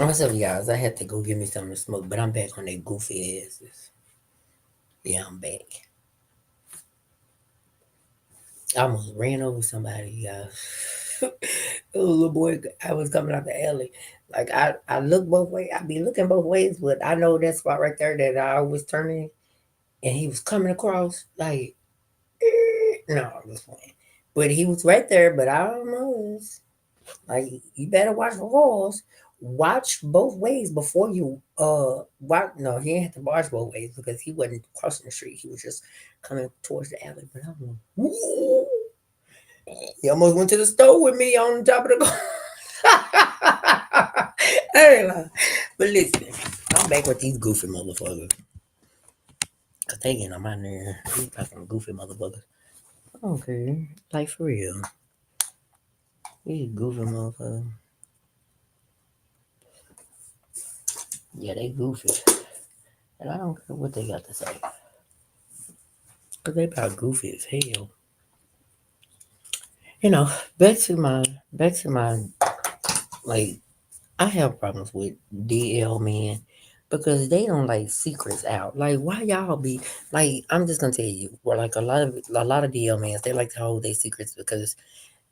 What's up, guys? I had to go get me something to smoke, but I'm back on that goofy asses. Yeah, I'm back. I almost ran over somebody, guys. A little boy, I was coming out the alley. Like, I look both ways. I be looking both ways, but I know that spot right there that I was turning, and he was coming across. Like, no, I'm just playing. But he was right there, but I don't know. Like you better watch for horse. Watch both ways before you watch. No, he didn't have to watch both ways because he wasn't crossing the street. He was just coming towards the alley. But I'm like, woo! He almost went to the store with me on top of the car. I ain't lying. But listen, I'm back with these goofy motherfuckers. Cause they getting on my nerve. These fucking goofy motherfuckers. Okay, like for real. These goofy motherfuckers. Yeah, they goofy. And I don't care what they got to say. Cause they about goofy as hell. You know, back to my like I have problems with DL men because they don't like secrets out. Like why y'all be like I'm just gonna tell you, well like a lot of DL men they like to hold their secrets because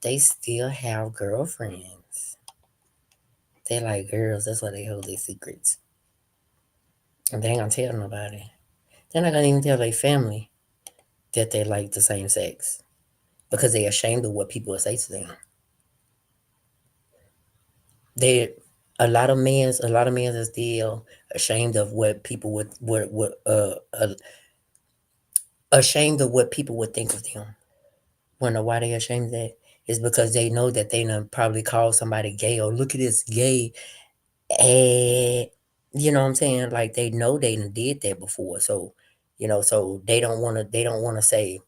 they still have girlfriends. They like girls, that's why they hold their secrets. And they ain't gonna tell nobody. They're not gonna even tell their family that they like the same sex because they're ashamed of what people will say to them. They a lot of men are still ashamed of what people would ashamed of what people would think of them. Wanna know why they ashamed of that? Is because they know that they done probably called somebody gay or look at this gay eh, you know what I'm saying? Like they know they done did that before. So they don't wanna say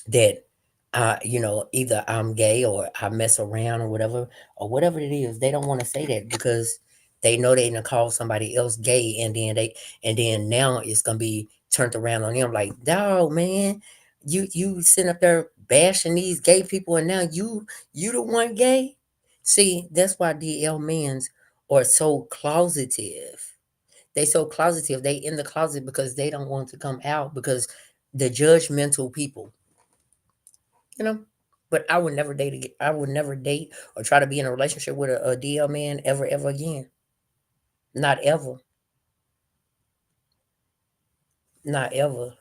that either I'm gay or I mess around or whatever it is. They don't want to say that because they know they gonna call somebody else gay, and then now it's gonna be turned around on them like, dog, man, you sitting up there bashing these gay people, and now you the one gay. See, that's why DL men's are so closetive. They so closetive. They in the closet because they don't want to come out because the judgmental people you know. But I would never date or try to be in a relationship with a DL man ever again. Not ever. Not ever.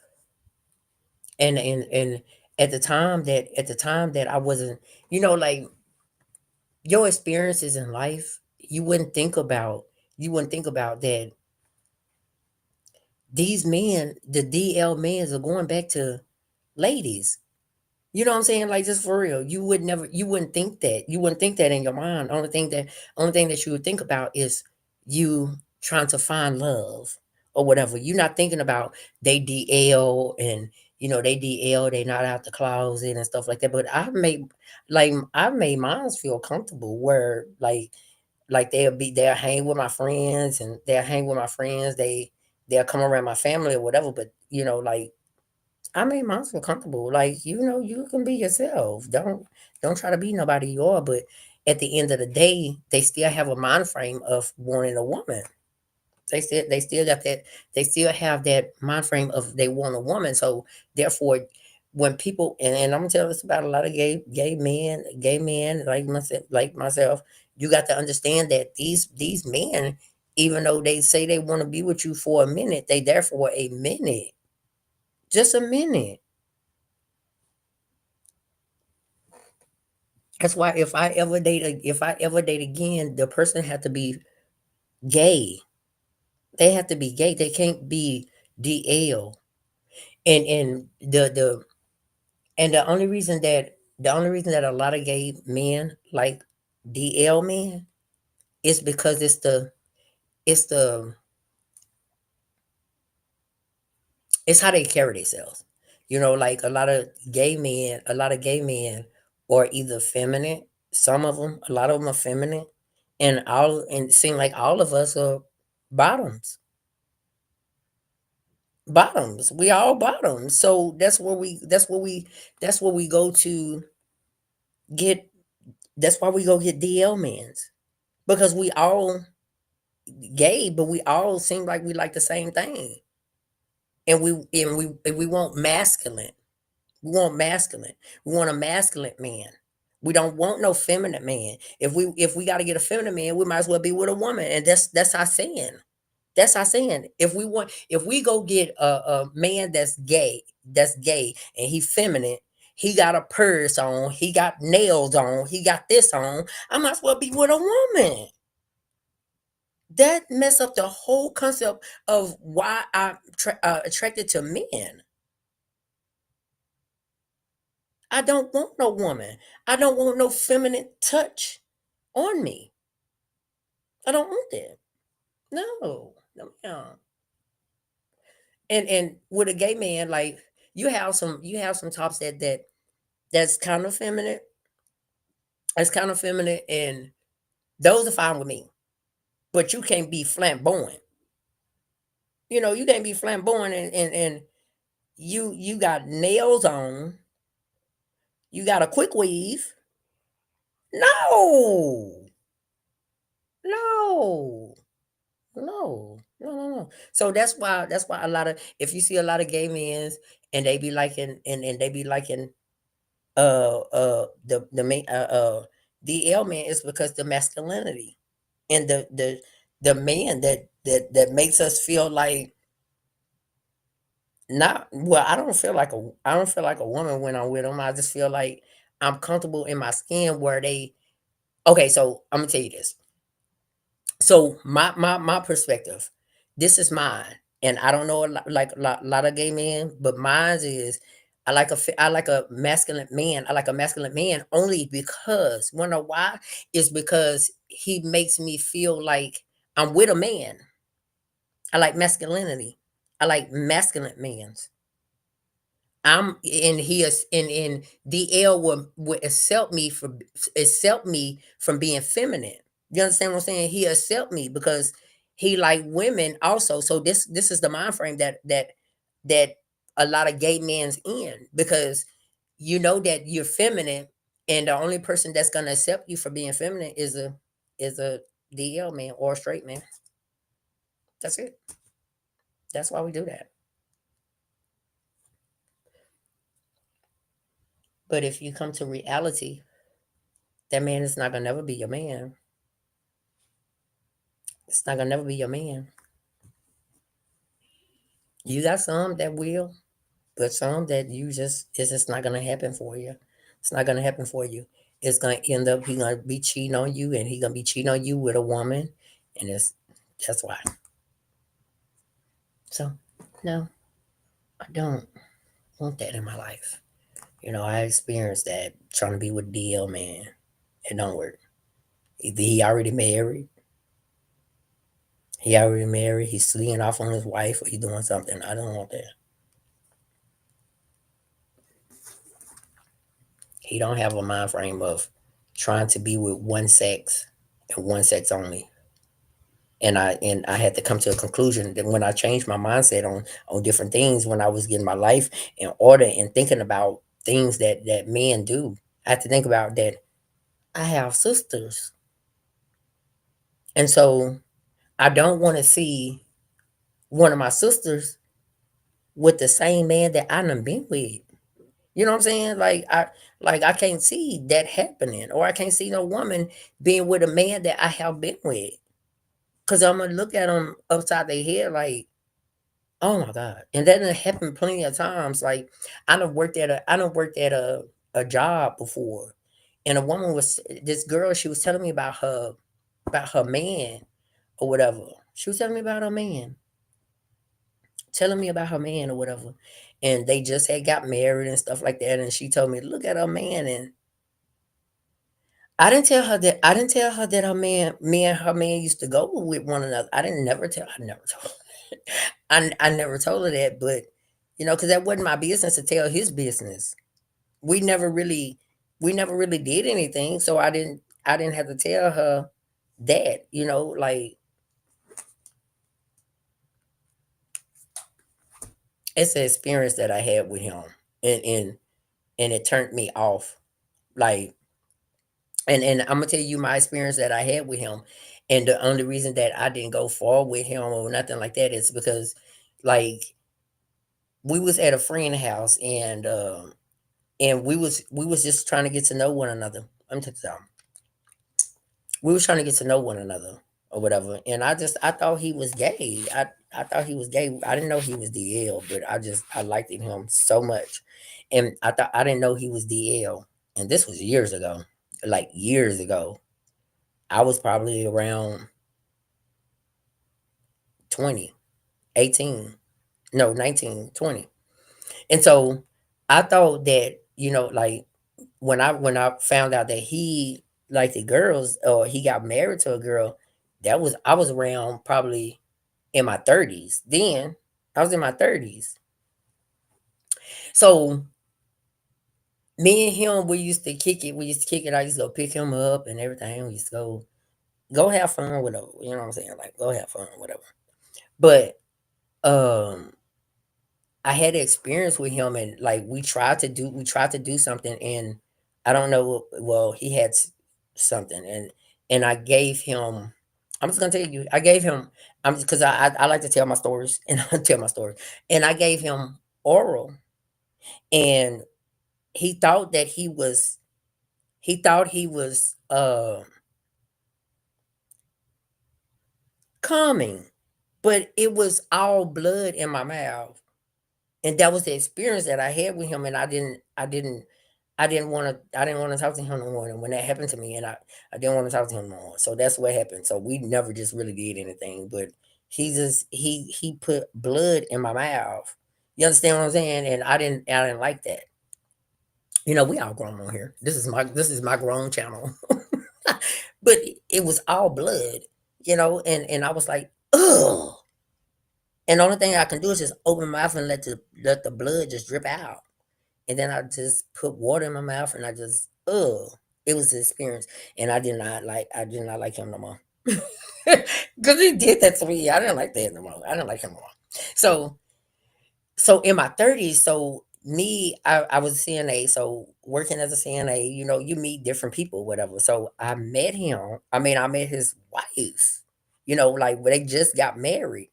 And at the time that I wasn't, like your experiences in life, you wouldn't think about that these men, the DL men, are going back to ladies. You know what I'm saying? Like just for real. You wouldn't think that. You wouldn't think that in your mind. Only thing that you would think about is you trying to find love or whatever. You're not thinking about they DL and they DL, they not out the closet and stuff like that. But I've made mine feel comfortable where like they'll hang with my friends and they'll hang with my friends. They'll come around my family or whatever. But like I made mine feel comfortable. Like, you can be yourself. Don't try to be nobody you are. But at the end of the day, they still have a mind frame of wanting a woman. They still got that they still have that mind frame of they want a woman. So therefore, when people and I'm gonna tell us about a lot of gay men like myself, you got to understand that these men, even though they say they want to be with you for a minute, they there for a minute. Just a minute. That's why if I ever date again, the person had to be gay. They have to be gay. They can't be DL. And the only reason that a lot of gay men like DL men is because it's the it's how they carry themselves. Like a lot of gay men are either feminine. Some of them, a lot of them are feminine, and it seem like all of us are bottoms. Bottoms. We all bottoms. So that's where we go to get. That's why we go get DL men's because we all gay, but we all seem like we like the same thing. And we want masculine. We want masculine. We want a masculine man. We don't want no feminine man. If we got to get a feminine man, we might as well be with a woman. And that's our saying. That's our saying. If we go get a man that's gay, and he feminine, he got a purse on, he got nails on, he got this on, I might as well be with a woman. That mess up the whole concept of why I'm attracted to men. I don't want no woman. I don't want no feminine touch on me. I don't want that. No, no, no. And with a gay man, like you have some tops that's kind of feminine. That's kind of feminine, and those are fine with me. But you can't be flamboyant. You can't be flamboyant, and you got nails on. You got a quick weave. No, no. No, no, no, no. So that's why a lot of if you see a lot of gay men and they be liking and they be liking the main DL man is because the masculinity and the man that makes us feel like not well, I don't feel like a woman when I'm with them. I just feel like I'm comfortable in my skin where they okay, so I'm gonna tell you this. So my perspective, this is mine, and I don't know a lot of gay men, but mine is I like a masculine man. I like a masculine man only because wanna know why? Is because he makes me feel like I'm with a man. I like masculinity. I like masculine mans. I'm and he is and DL will accept me from being feminine. You understand what I'm saying? He accept me because he like women also. So this is the mind frame that a lot of gay men's in because you know that you're feminine and the only person that's gonna accept you for being feminine is a DL man or a straight man. That's it. That's why we do that. But if you come to reality, that man is not gonna never be your man. It's not gonna never be your man. You got some that will, but some that it's just not gonna happen for you. It's not gonna happen for you. It's gonna end up he gonna be cheating on you, and he gonna be cheating on you with a woman, and that's why. So no, I don't want that in my life. I experienced that trying to be with DL man. It don't work. Either he already married, he's slinging off on his wife, or he doing something. I don't want that. He don't have a mind frame of trying to be with one sex and one sex only. And I had to come to a conclusion that when I changed my mindset on different things, when I was getting my life in order and thinking about things that men do, I had to think about that I have sisters. And so I don't want to see one of my sisters with the same man that I done been with. You know what I'm saying? Like I can't see that happening, or I can't see no woman being with a man that I have been with, because I'm gonna look at them upside their head like, oh my god. And that done happened plenty of times. Like I done worked at a job before, and a woman was this girl. She was telling me about her man or whatever. She was telling me about her man, telling me about her man or whatever. And they just had got married and stuff like that. And she told me, look at her man. And I didn't tell her that her man, me and her man used to go with one another. I never told her. I never told her that, but because that wasn't my business to tell his business. We never really, we never really did anything, so I didn't have to tell her that. Like it's an experience that I had with him, and it turned me off. Like, and I'm gonna tell you my experience that I had with him. And the only reason that I didn't go far with him or nothing like that is because, like, we was at a friend house, and we was just trying to get to know one another. I'm just we was trying to get to know one another or whatever. And I thought he was gay. I thought he was gay. I didn't know he was DL, but I liked him so much. And I didn't know he was DL. And this was years ago. Like years ago. I was probably around 20, 18, no, 19, 20. And so I thought that, like, when I found out that he liked the girls, or he got married to a girl, I was around probably in my 30s. Then I was in my 30s. So me and him, we used to kick it. We used to kick it. I used to go pick him up and everything. We used to go have fun, whatever. You know what I'm saying? Like, go have fun, whatever. But um I had an experience with him, and like we tried to do something, and I don't know. Well, he had something, and I gave him. I'm just gonna tell you. I gave him. I'm just because I like to tell my stories, and I tell my stories, and I gave him oral, and he thought that he thought he was coming, but it was all blood in my mouth. And that was the experience that I had with him, and I didn't want to talk to him no more. And when that happened to me, and I didn't want to talk to him no more. So that's what happened. So we never just really did anything, but he put blood in my mouth. You understand what I'm saying? And I didn't like that. We all grown on here. This is my grown channel. But it was all blood, and I was like, ugh. And the only thing I can do is just open my mouth and let the blood just drip out. And then I just put water in my mouth, and I just, it was an experience. And I did not like him no more. Because he did that to me. I didn't like that no more. I didn't like him no more. So so in my 30s, so me, I was a CNA, so working as a CNA, you meet different people, whatever. So I met him. I met his wife, like when they just got married.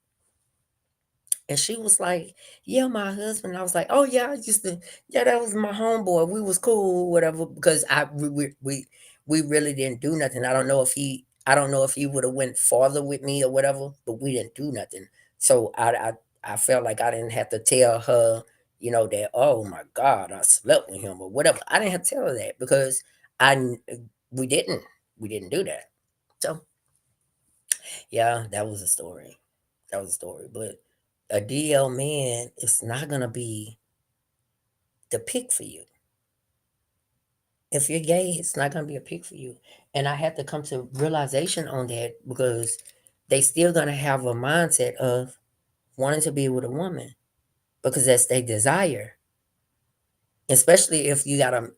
And she was like, "Yeah, my husband." I was like, "Oh yeah, yeah, that was my homeboy. We was cool, whatever." Because we really didn't do nothing. I don't know if he would have went farther with me or whatever, but we didn't do nothing. So I felt like I didn't have to tell her, that, oh my God, I slept with him or whatever. I didn't have to tell her that because I kn- we didn't do that. So yeah, that was a story. That was a story. But a DL man is not gonna be the pick for you. If you're gay, it's not gonna be a pick for you. And I had to come to realization on that because they still gonna have a mindset of wanting to be with a woman because that's their desire. Especially if you got a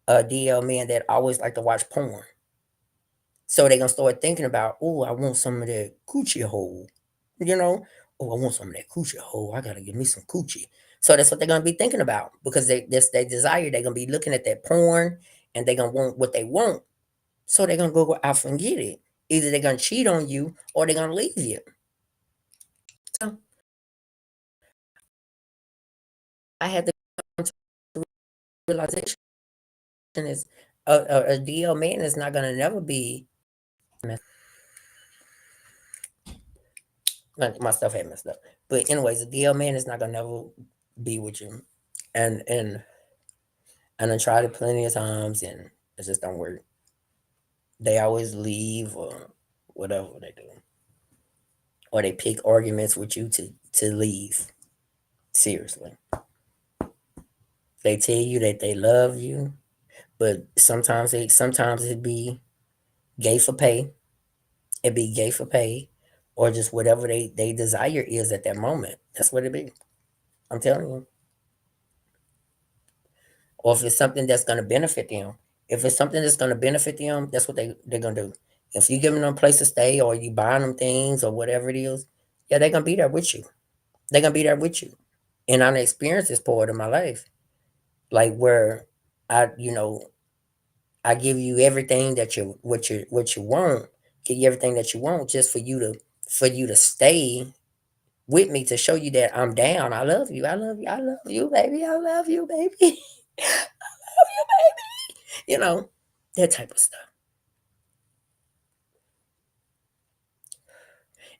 DL man that always like to watch porn. So they're gonna start thinking about, oh, I want some of that coochie hole, you know? Oh, I want some of that coochie hole. I gotta give me some coochie. So that's what they're gonna be thinking about because that's their desire. They're gonna be looking at that porn and they're gonna want what they want. So they're gonna go out and get it. Either they're gonna cheat on you or they're gonna leave you. So I had to come to realization is a DL man is not gonna never be. My stuff had messed up. But anyways, the DL man is not gonna never be with you. And I tried it plenty of times and it just don't work. They always leave or whatever they do. Or they pick arguments with you to leave. Seriously. They tell you that they love you, but sometimes it be gay for pay. It be gay for pay. Or just whatever they desire is at that moment. That's what it be. I'm telling you. Or if it's something that's going to benefit them. If it's something that's going to benefit them, that's what they're going to do. If you giving them a place to stay or you buying them things or whatever it is, yeah, they're going to be there with you. They're going to be there with you. And I experienced this part of my life, like where I, I give you everything that you want, give you everything that you want just for you to stay with me to show you that I'm down. I love you. I love you. I love you, baby. I love you, baby. Love you, baby. That type of stuff.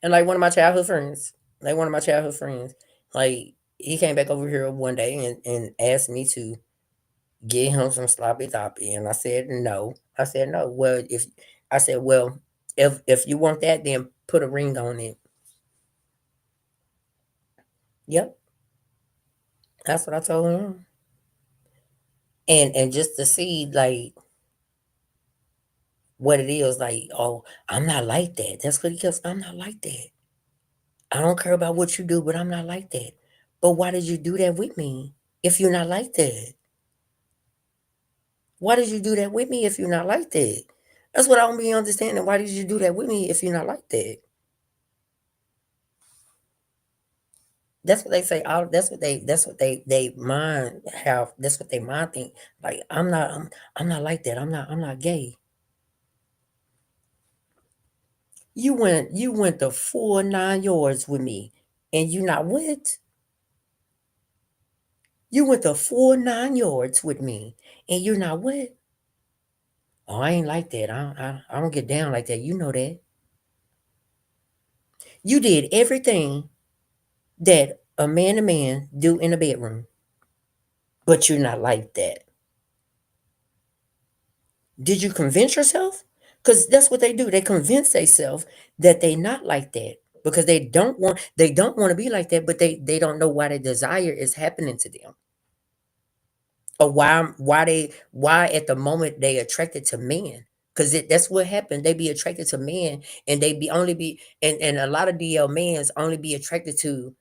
And like one of my childhood friends, like one of my childhood friends, like he came back over here one day and asked me to get him some sloppy toppy, and I said no. I said no. Well, if I said, well, if you want that, then put a ring on it. Yep, that's what I told him. And just to see like what it is, like, oh, I'm not like that. That's what he kept. I'm not like that. I don't care about what you do, but I'm not like that. But why did you do that with me if you're not like that? Why did you do that with me if you're not like that? That's what I don't be understanding. Why did you do that with me if you're not like that? That's what they say. All that's what they mind have. That's what they mind think. Like I'm not like that. I'm not gay. You went the full 9 yards with me, and you not what? You went the full 9 yards with me, and you're not what? Oh, I ain't like that. I don't get down like that. You know that. You did everything that a man do in a bedroom, but you're not like that. Did you convince yourself? Because that's what they do. They convince themselves that they not like that because they don't want to be like that, but they don't know why the desire is happening to them. Or why at the moment they attracted to men. Because that's what happened. They be attracted to men and they be only be and a lot of DL mans only be attracted to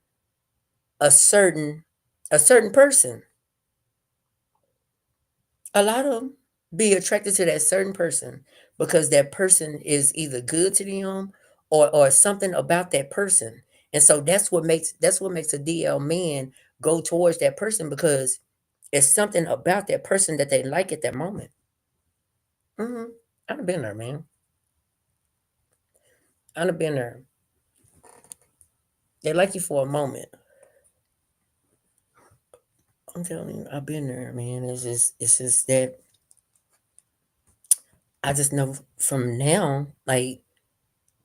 a certain a certain person. A lot of them be attracted to that certain person because that person is either good to them or something about that person. And so that's what makes a DL man go towards that person because it's something about that person that they like at that moment. Mhm. I've been there, man. I've been there. They like you for a moment. I'm telling you, I've been there, man. It's just that I just know from now, like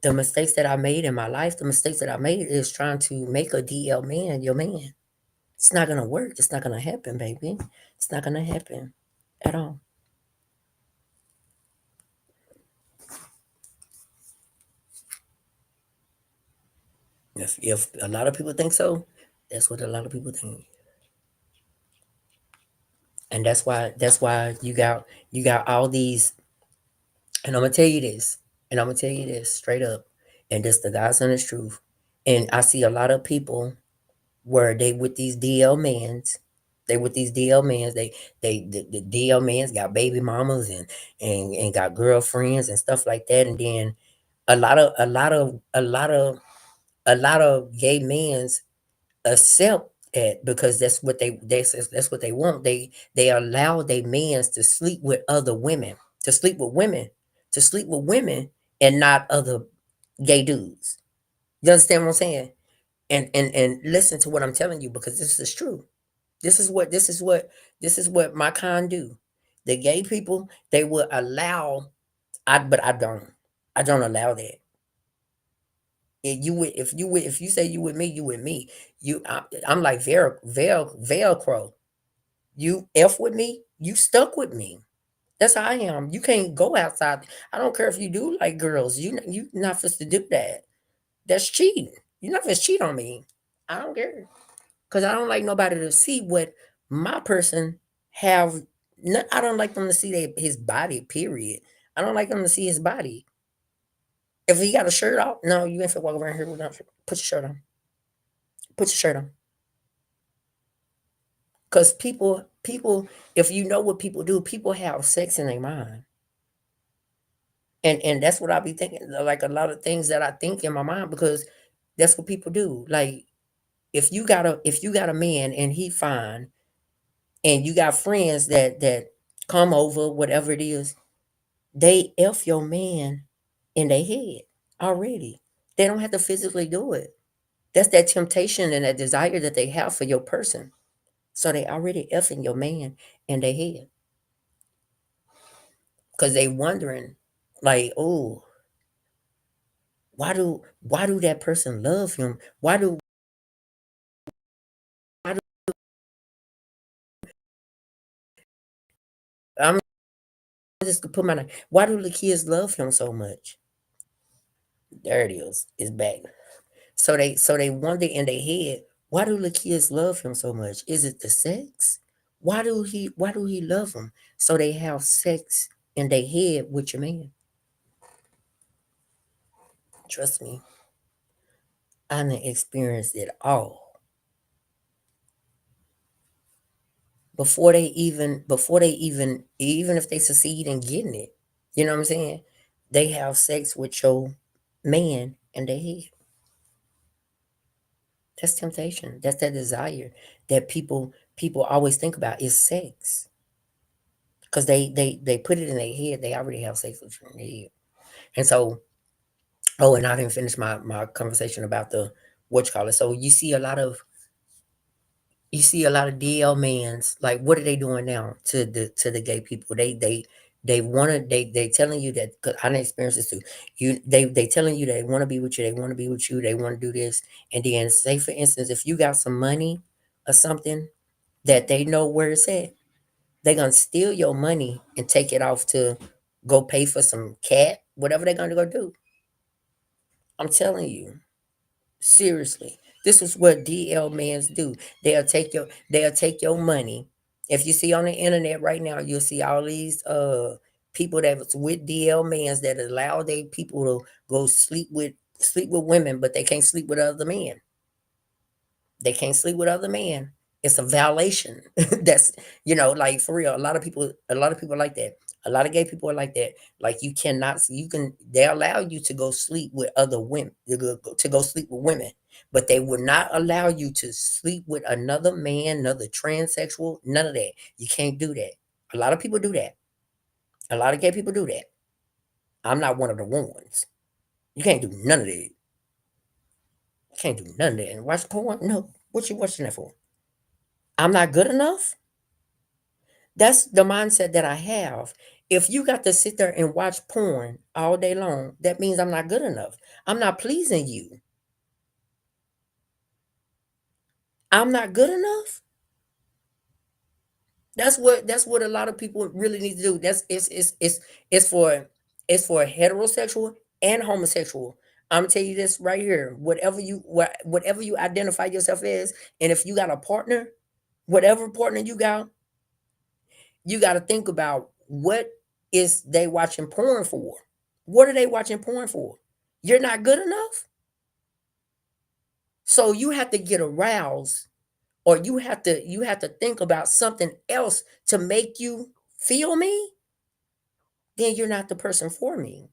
the mistakes that I made in my life, the mistakes that I made is trying to make a DL man your man. It's not gonna work. It's not gonna happen, baby. It's not gonna happen at all. If a lot of people think so, that's what a lot of people think. And that's why you got all these, and I'm gonna tell you this, and I'm gonna tell you this straight up, and this the God's honest truth. And I see a lot of people where they with these DL mans, they with these DL mans, the DL mans got baby mamas and got girlfriends and stuff like that, and then a lot of gay mans accept that because that's what they want. They allow their mans to sleep with other women, to sleep with women, to sleep with women, and not other gay dudes. You understand what I'm saying? And listen to what I'm telling you because this is true. This is what my kind do. The gay people they will allow. But I don't allow that. If you say you with me, you with me. I'm like Velcro. You F with me, you stuck with me. That's how I am. You can't go outside. I don't care if you do like girls. You not supposed to do that. That's cheating. You're not supposed to cheat on me. I don't care because I don't like nobody to see what my person have. I don't like them to see his body. Period. I don't like them to see his body. If he got a shirt off, no, you ain't finna walk around here without. Put your shirt on. Put your shirt on. Because people, if you know what people do, people have sex in their mind. And that's what I be thinking. Like a lot of things that I think in my mind because that's what people do. Like if you got a man and he fine and you got friends that come over, whatever it is, They F your man in their head already. They don't have to physically do it. That's that temptation and that desire that they have for your person. So they already effing your man in their head. Because they wondering, like, oh, why do that person love him? Why do I'm just gonna put my name. Why do the kids love him so much? There it is. It's back. So they wonder in their head, why do the kids love him so much? Is it the sex? Why do he love him? So they have sex in their head with your man. Trust me, I done experienced it all. Even if they succeed in getting it, you know what I'm saying? They have sex with your man in their head. That's temptation. That's that desire that people always think about is sex. Because they put it in their head, they already have sex with you in their head. And so, oh, and I didn't finish my conversation about the what you call it. So you see a lot of DL mans, like what are they doing now to the gay people? They wanna they telling you that, 'cause I done experienced this too. They telling you they wanna be with you, they wanna be with you, they wanna do this. And then say for instance, if you got some money or something that they know where it's at, they gonna steal your money and take it off to go pay for some cat, whatever they're gonna go do. I'm telling you, seriously. This is what DL mans do. They'll take your money. If you see on the internet right now, you'll see all these people that was with DL mans that allow their people to go sleep with women, but they can't sleep with other men. They can't sleep with other men. It's a violation. That's like for real. A lot of people like that. A lot of gay people are like that. Like you cannot, they allow you to go sleep with other women, to go sleep with women, but they would not allow you to sleep with another man, another transsexual, none of that. You can't do that. A lot of people do that. A lot of gay people do that. I'm not one of the ones. You can't do none of that. You can't do none of that. And watch porn? No. What you watching that for? I'm not good enough? That's the mindset that I have. If you got to sit there and watch porn all day long, that means I'm not good enough. I'm not pleasing you. I'm not good enough. That's what a lot of people really need to do. That's it's for it's for heterosexual and homosexual. I'm gonna tell you this right here. Whatever you identify yourself as, and if you got a partner, whatever partner you got to think about what is they watching porn for. What are they watching porn for? You're not good enough, so you have to get aroused, or you have to think about something else to make you feel me. Then you're not the person for me.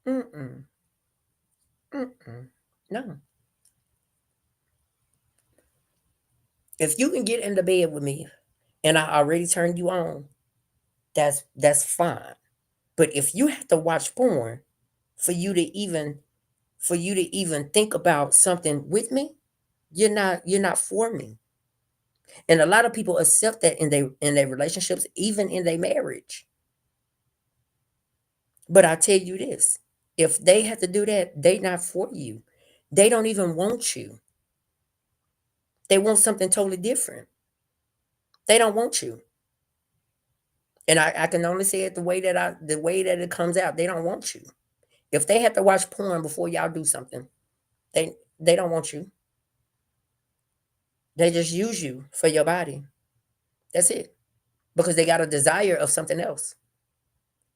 Mm-mm, mm-mm. No. If you can get into bed with me and I already turned you on, that's fine. But if you have to watch porn for you to even think about something with me, you're not for me. And a lot of people accept that in their relationships, even in their marriage. But I tell you this, if they have to do that, they not for you. They don't even want you. They want something totally different. They don't want you. And I can only say it the way that it comes out. They don't want you. If they have to watch porn before y'all do something, they don't want you. They just use you for your body. That's it. Because they got a desire of something else.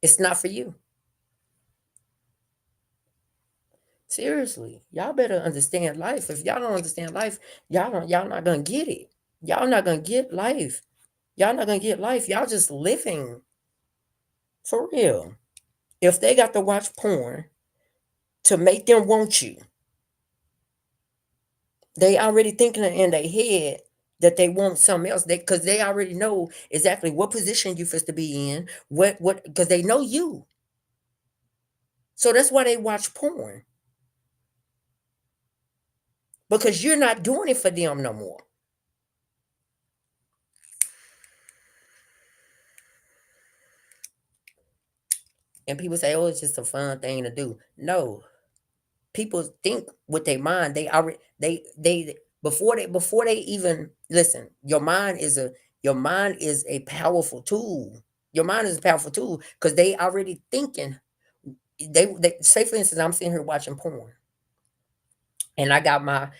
It's not for you. Seriously, y'all better understand life. If y'all don't understand life, y'all not gonna get it. Y'all not gonna get life. Y'all not gonna get life. Y'all just living for real. If they got to watch porn to make them want you, they already thinking it in their head. that they want something else. Because they already know exactly what position you fit to be in, what because they know you. So that's why they watch porn. Because you're not doing it for them no more. And people say, "Oh, it's just a fun thing to do." No, people think with their mind. They already they before they even listen. Your mind is a powerful tool. Your mind is a powerful tool because they already thinking. They say for instance, I'm sitting here watching porn, and I got my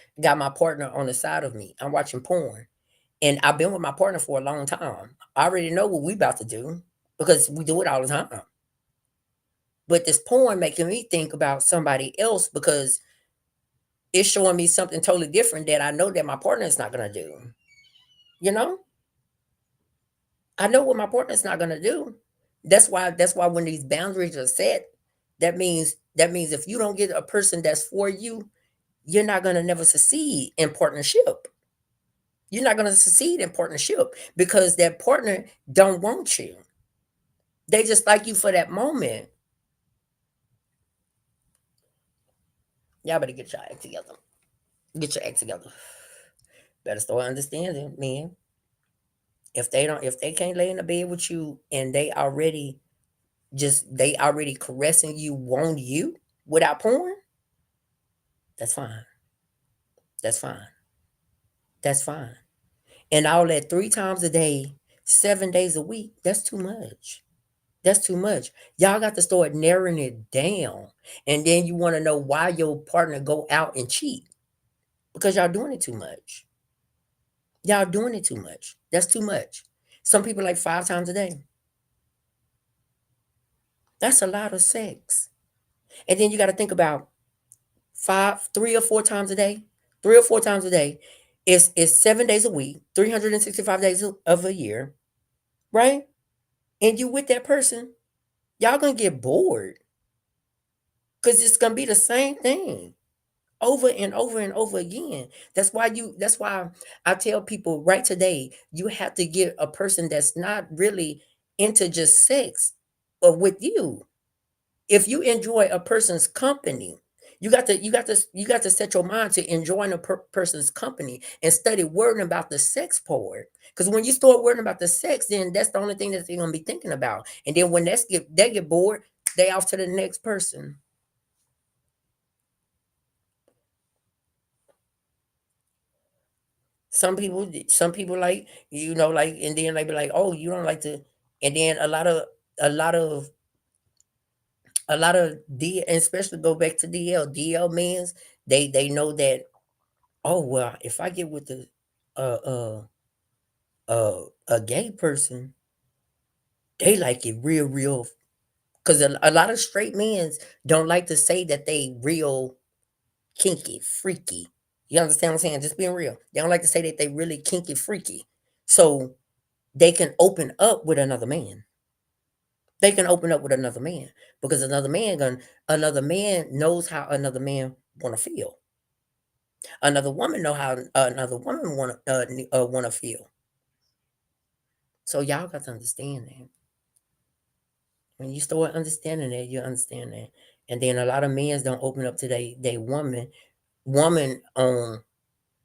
partner on the side of me. I'm watching porn, and I've been with my partner for a long time. I already know what we about to do because we do it all the time. But this porn making me think about somebody else because it's showing me something totally different that I know that my partner is not gonna do. You know, I know what my partner's not gonna do. That's why when these boundaries are set, that means if you don't get a person that's for you, you're not gonna never succeed in partnership. You're not gonna succeed in partnership because that partner don't want you. They just like you for that moment. Y'all better get your act together. Get your act together. Better start understanding, man. If they can't lay in the bed with you and they already caressing you, want you without porn, that's fine. That's fine. That's fine. And all that 3 times a day, 7 days a week, that's too much. That's too much. Y'all got to start narrowing it down. And then you want to know why your partner go out and cheat. Because y'all doing it too much. Y'all doing it too much. That's too much. Some people like 5 times a day. That's a lot of sex. And then you got to think about 3 or 4 times a day. 3 or 4 times a day. It's 7 days a week, 365 days of a year, right? And you with that person, y'all gonna get bored because it's gonna be the same thing over and over and over again. That's why I tell people right today, you have to get a person that's not really into just sex, but with you. If you enjoy a person's company, you got to set your mind to enjoying a person's company and study worrying about the sex part. Because when you start worrying about the sex, then that's the only thing that they're gonna be thinking about. And then when they get bored, they off to the next person. Some people like like, and then they be like, oh, you don't like to, and then a lot of a lot of D, and especially go back to DL men's, they know that. Oh, well, if I get with uh uh a gay person, they like it real, because a lot of straight men don't like to say that they real kinky, freaky. You understand what I'm saying? Just being real. They don't like to say that they really kinky, freaky. So they can open up with another man. They can open up with another man because another man knows how another man want to feel. Another woman know how another woman want to feel. So y'all got to understand that. When you start understanding that, you understand that. And then a lot of men don't open up to they woman on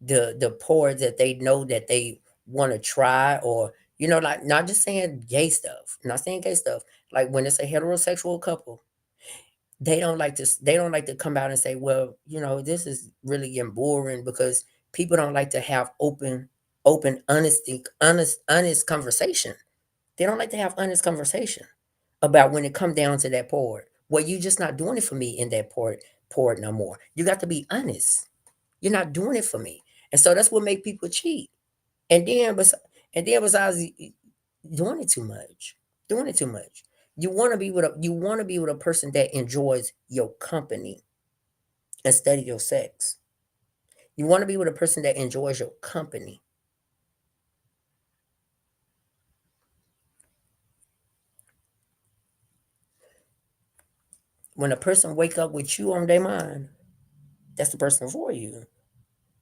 the part that they know that they want to try, or like, not just saying gay stuff, not saying gay stuff. Like when it's a heterosexual couple, they don't like to come out and say, well, this is really getting boring, because people don't like to have open honesty honest conversation. They don't like to have honest conversation about when it come down to that part. Well, you just not doing it for me in that part no more. You got to be honest. You're not doing it for me. And so that's what make people cheat. And then besides doing it too much. Doing it too much. You want to be with a person that enjoys your company instead of your sex. You want to be with a person that enjoys your company. When a person wake up with you on their mind, that's the person for you.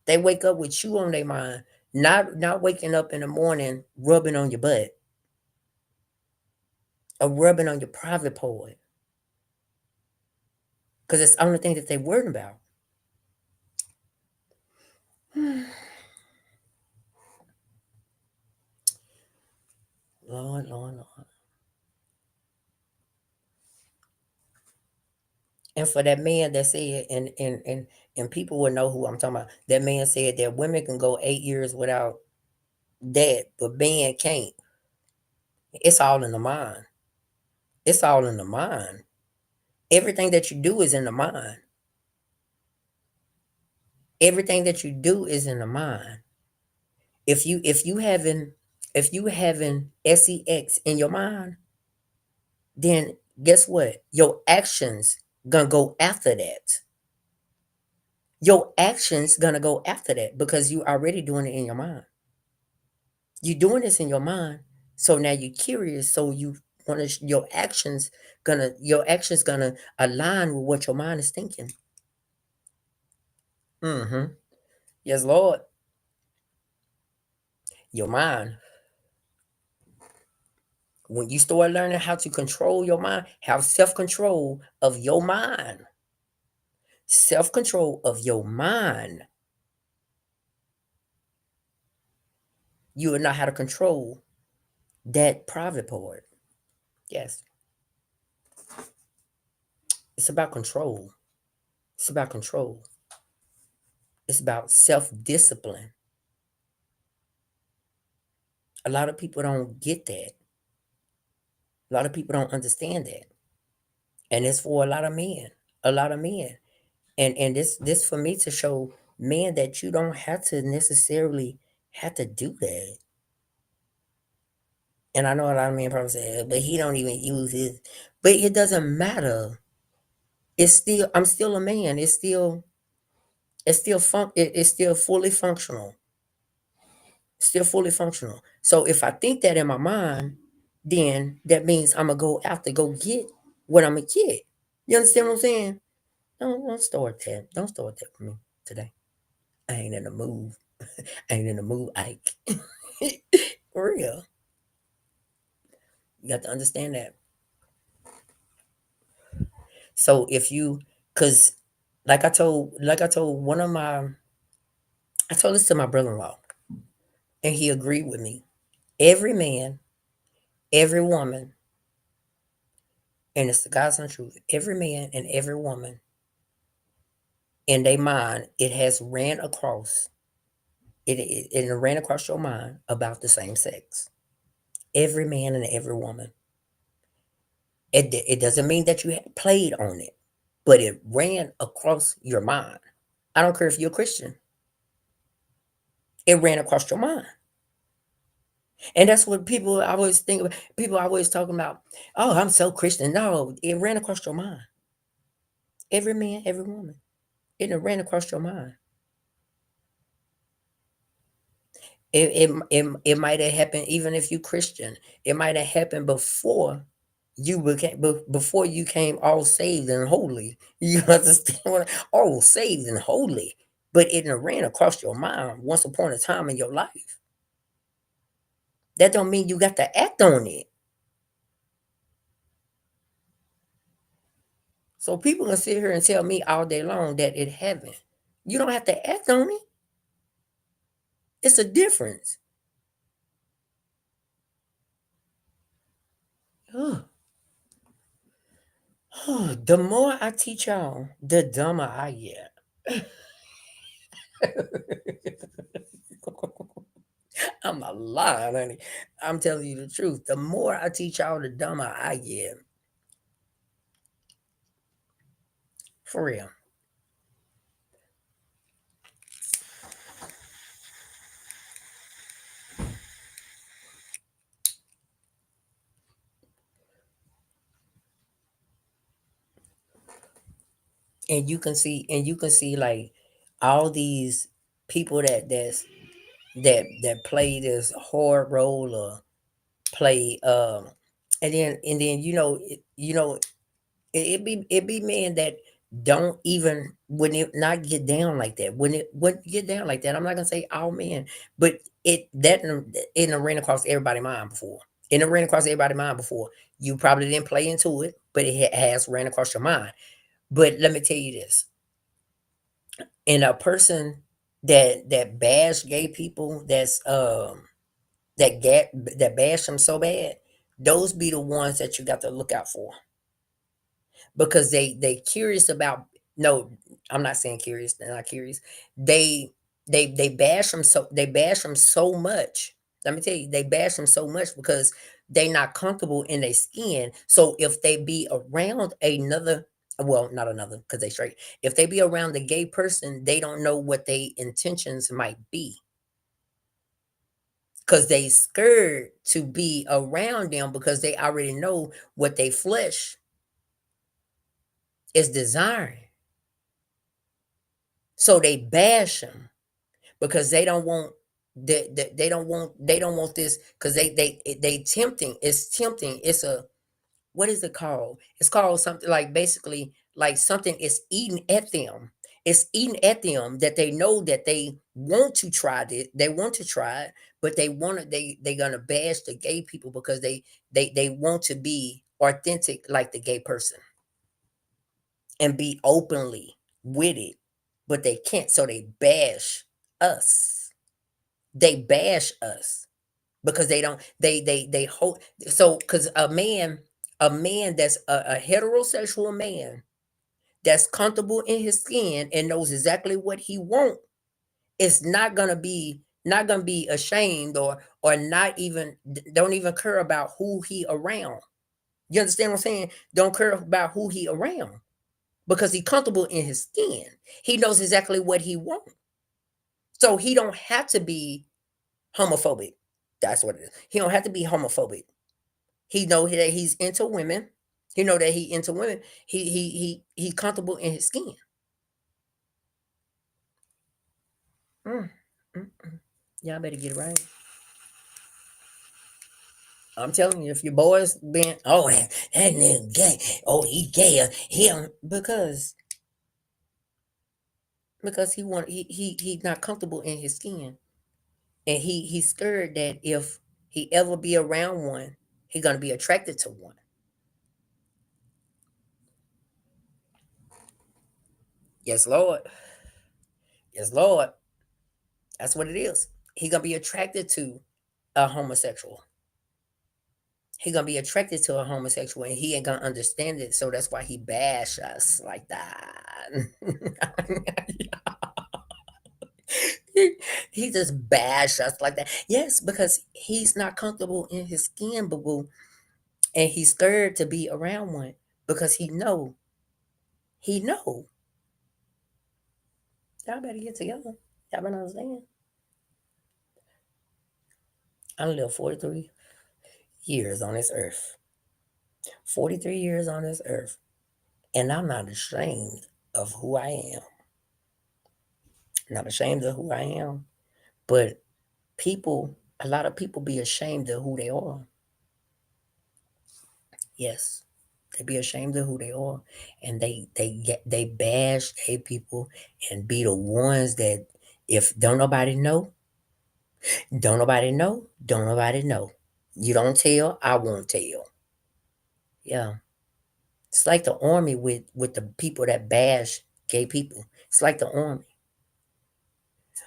They wake up with you on their mind. Not waking up in the morning rubbing on your butt or rubbing on your private part, because it's the only thing that they worried about. Lord, Lord, Lord. And for that man that said, and people will know who I'm talking about. That man said that women can go 8 years without that, but men can't. It's all in the mind. It's all in the mind. Everything that you do is in the mind. Everything that you do is in the mind. If you having sex in your mind, then guess what? Your actions gonna go after that. Your actions gonna go after that because you already doing it in your mind. You're doing this in your mind, so now you're curious. So you want to your actions gonna align with what your mind is thinking. Mm-hmm. Yes, Lord. Your mind. When you start learning how to control your mind, have self control of your mind, self control of your mind, you will know how to control that private part. Yes, it's about control. It's about control. It's about self discipline. A lot of people don't get that. A lot of people don't understand that, and it's for a lot of men. A lot of men, and this for me to show men that you don't have to necessarily have to do that. And I know a lot of men probably say, but he don't even use his. But it doesn't matter. It's still I'm still a man. It's still fully functional. Still fully functional. So if I think that in my mind, then that means I'm gonna go out to go get what I'm gonna get. You understand what I'm saying? Don't start that. Don't start that for me today. I ain't in the mood. I ain't in the mood, Ike. For real. You got to understand that. So if you, cause like I told one of my, I told this to my brother-in-law, and he agreed with me. Every man, every woman, and it's the God's honest truth. Every man and every woman in their mind, it has ran across it ran across your mind about the same sex. Every man and every woman. It doesn't mean that you had played on it, but it ran across your mind. I don't care if you're a Christian. It ran across your mind. And that's what people always think about. People always talking about, oh, I'm so Christian. No, it ran across your mind. Every man, every woman. It ran across your mind. It might have happened even if you Christian. It might have happened before you came all saved and holy. You understand all saved and holy. But it ran across your mind once upon a time in your life. That don't mean you got to act on it. So people can sit here and tell me all day long that it haven't. You don't have to act on it. It's a difference. Ugh. The more I teach y'all, the dumber I get. I'm not lying, honey. I'm telling you the truth. The more I teach y'all, the dumber I get. For real. And you can see like all these people that play this hard role or play and then it be men that don't even Wouldn't it not get down like that? Wouldn't get down like that? I'm not gonna say all men, but it ran across everybody's mind before. It ran across everybody's mind before. You probably didn't play into it, but it has ran across your mind. But let me tell you this: in a person that bash gay people, that bash them so bad, those be the ones that you got to look out for, because they curious about. No, I'm not saying curious, they're not curious. They bash them so much. Let me tell you, they bash them so much because they not comfortable in their skin. So if they be around another, well, not another, because they straight, if they be around the gay person, they don't know what they intentions might be, because they scared to be around them, because they already know what they flesh is desiring. So they bash them because they don't want they don't want this, because they tempting. It's tempting. It's a, what is it called? It's called something like, basically like something is eating at them. It's eating at them, that they know that they want to try it. They want to try it, but they're gonna bash the gay people because they want to be authentic like the gay person and be openly with it, but they can't. So they bash us. They bash us because they don't. They hold. So because a man that's a heterosexual man that's comfortable in his skin and knows exactly what he want is not gonna be ashamed, or not even, don't even care about who he around. You understand what I'm saying? Don't care about who he around, because he comfortable in his skin. He knows exactly what he wants. So he don't have to be homophobic. That's what it is. He don't have to be homophobic. He know that he's into women. He know that he into women. He comfortable in his skin. Mm, mm, mm. Y'all better get it right. I'm telling you, if your boys been, oh, that nigga gay, oh, he gay, because he's not comfortable in his skin, and he's scared that if he ever be around one, he gonna be attracted to one. Yes, Lord. Yes, Lord. That's what it is. He gonna be attracted to a homosexual. He gonna be attracted to a homosexual, and he ain't gonna understand it. So that's why he bash us like that. he just bash us like that. Yes, because he's not comfortable in his skin, boo boo, and he's scared to be around one because he know. Y'all better get together. Y'all better understand. I live 43 years on this earth. 43 years on this earth. And I'm not ashamed of who I am. Not ashamed of who I am. But a lot of people be ashamed of who they are. Yes. They be ashamed of who they are. And they bash gay people and be the ones that, if don't nobody know. You don't tell, I won't tell. Yeah. It's like the army with the people that bash gay people. It's like the army.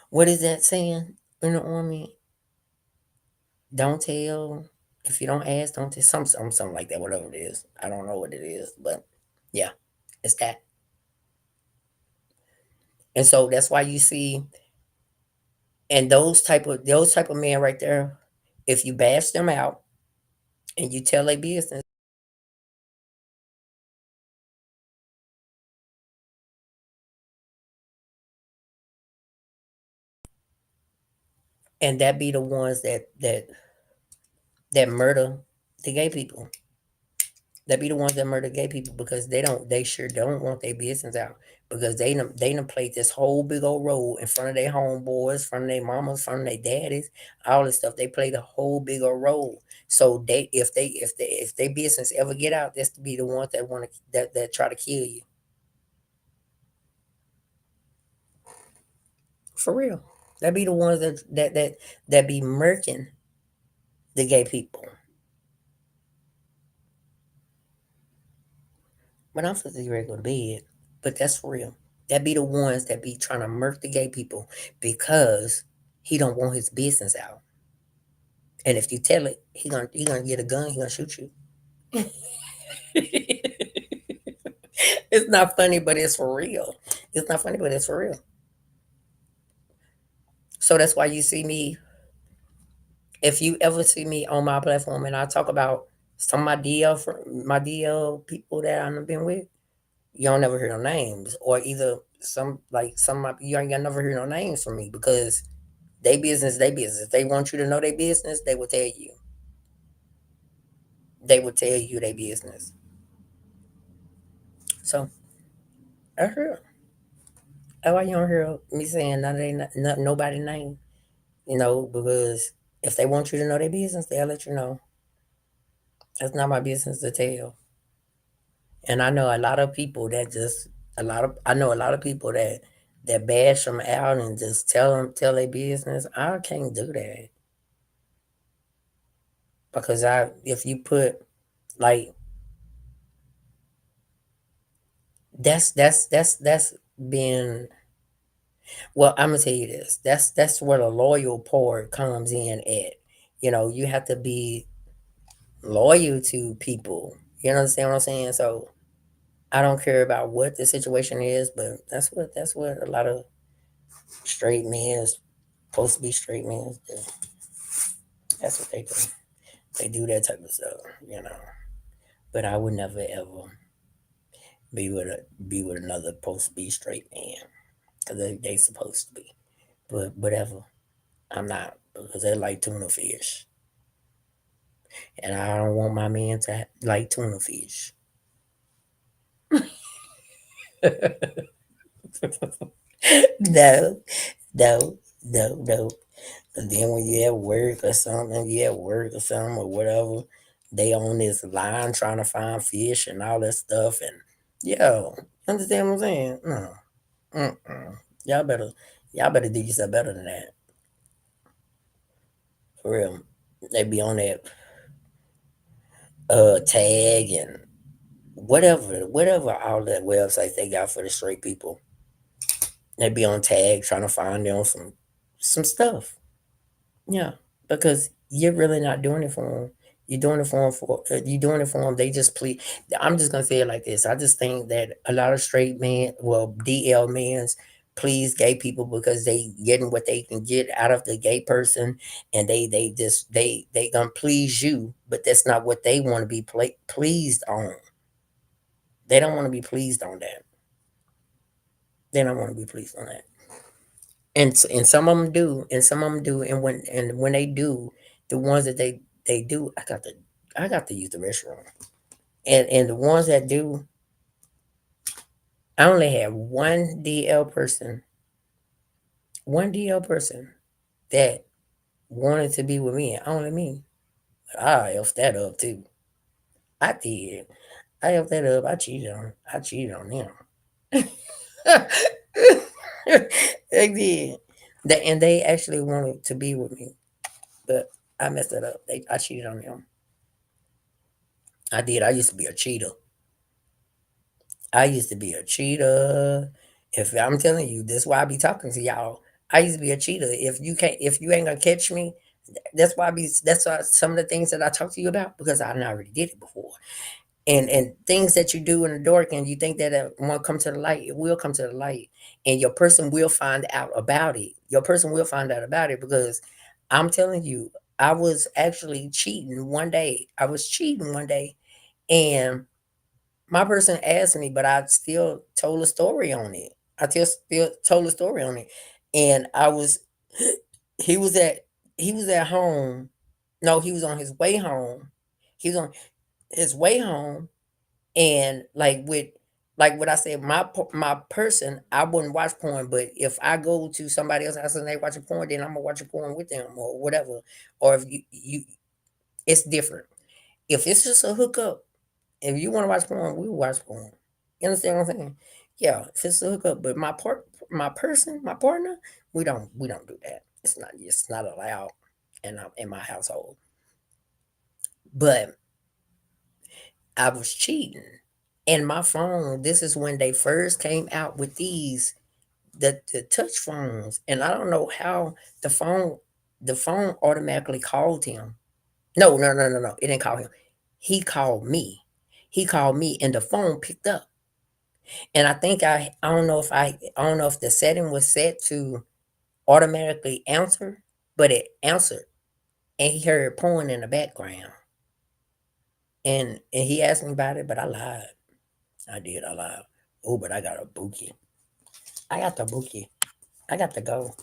What is that saying in the army? Don't tell. If you don't ask, don't tell. Something like that. Whatever it is, I don't know what it is, but yeah, it's that. And so that's why you see, and those type of men right there, if you bash them out and you tell their business, and that be the ones that murder the gay people. That be the ones that murder gay people because they sure don't want their business out, because they done played this whole big old role in front of their homeboys, in front of their mamas, in front of their daddies, all this stuff. They played a whole big old role. So if their business ever get out, that's to be the ones that want to that try to kill you. For real. That be the ones that be murking the gay people. But I'm supposed to be ready to go to bed. But that's for real. That be the ones that be trying to murk the gay people because he don't want his business out. And if you tell it, he gonna get a gun. He gonna shoot you. It's not funny, but it's for real. It's not funny, but it's for real. So that's why you see me. If you ever see me on my platform and I talk about some of my DL people that I've been with, you don't never hear no names, or either you ain't gonna never hear no names from me because they business, they business. If they want you to know their business, they will tell you. They will tell you their business. So I heard. Why you don't hear me saying nobody name? Because if they want you to know their business, they'll let you know. That's not my business to tell. And I know a lot of people that just I know a lot of people that bash them out and just tell their business. I can't do that because I if you put like that's been well. I'm gonna tell you this. That's where the loyal part comes in at. You have to be loyal to people. You understand what I'm saying? So I don't care about what the situation is, but that's what a lot of straight men supposed to be straight men do. That's what they do. They do that type of stuff. But I would never ever be with another supposed to be straight man because they supposed to be. But whatever, I'm not because they like tuna fish, and I don't want my man to like tuna fish. No, no, no, no. And then when you at work or something, or whatever, they on this line trying to find fish and all that stuff. And yo, understand what I'm saying? No, mm-mm. Y'all better, y'all better do yourself better than that. For real, they be on that tag and whatever all that websites they got for the straight people. They be on tag trying to find them some stuff. Yeah, because you're really not doing it for them. You're doing it for them you're doing it for them. They just please. I'm just gonna say it like this. I just think that a lot of straight men, well, DL men's, please gay people because they getting what they can get out of the gay person, and they gonna please you, but that's not what they want to be pleased on. They don't want to be pleased on that. They don't want to be pleased on that. And some of them do, and some of them do, and when they do, the ones that they do, I got to use the restroom, and the ones that do, I only had one DL person that wanted to be with me, and only me. But I effed that up too. I did. I effed that up. I cheated on him. They did. And they actually wanted to be with me, but I messed it up. I cheated on them. I did. I used to be a cheater. I used to be a cheater. If I'm telling you, this is why I be talking to y'all. I used to be a cheater. If you ain't gonna catch me, that's why some of the things that I talk to you about because I already did it before. And things that you do in the dark and you think that it won't come to the light, it will come to the light, and your person will find out about it. Your person will find out about it because I'm telling you, I was actually cheating one day. I was cheating one day, and my person asked me, but I still told a story on it. I just still told a story on it. And I was he was at he was at home. No, he was on his way home. He was on his way home and like what I said, my person, I wouldn't watch porn, but if I go to somebody else's house and they watching porn, then I'm gonna watch a porn with them or whatever. Or if you it's different. If it's just a hookup, if you want to watch porn, we will watch porn. You understand what I'm saying? Yeah, if it's a hookup, but my person, my partner, we don't do that. It's not allowed in my household. But I was cheating. And my phone, this is when they first came out with the touch phones. And I don't know how the phone automatically called him. No, no, no, no, no. It didn't call him. He called me. He called me and the phone picked up. And I think I don't know if the setting was set to automatically answer, but it answered. And he heard porn in the background. And he asked me about it, but I lied. I did. I lied. Oh, but I got a bookie. I got the bookie. I got to go.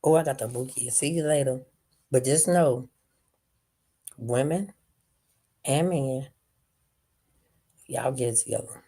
Oh, I got the bookie. See you later. But just know, women and men, y'all get it together.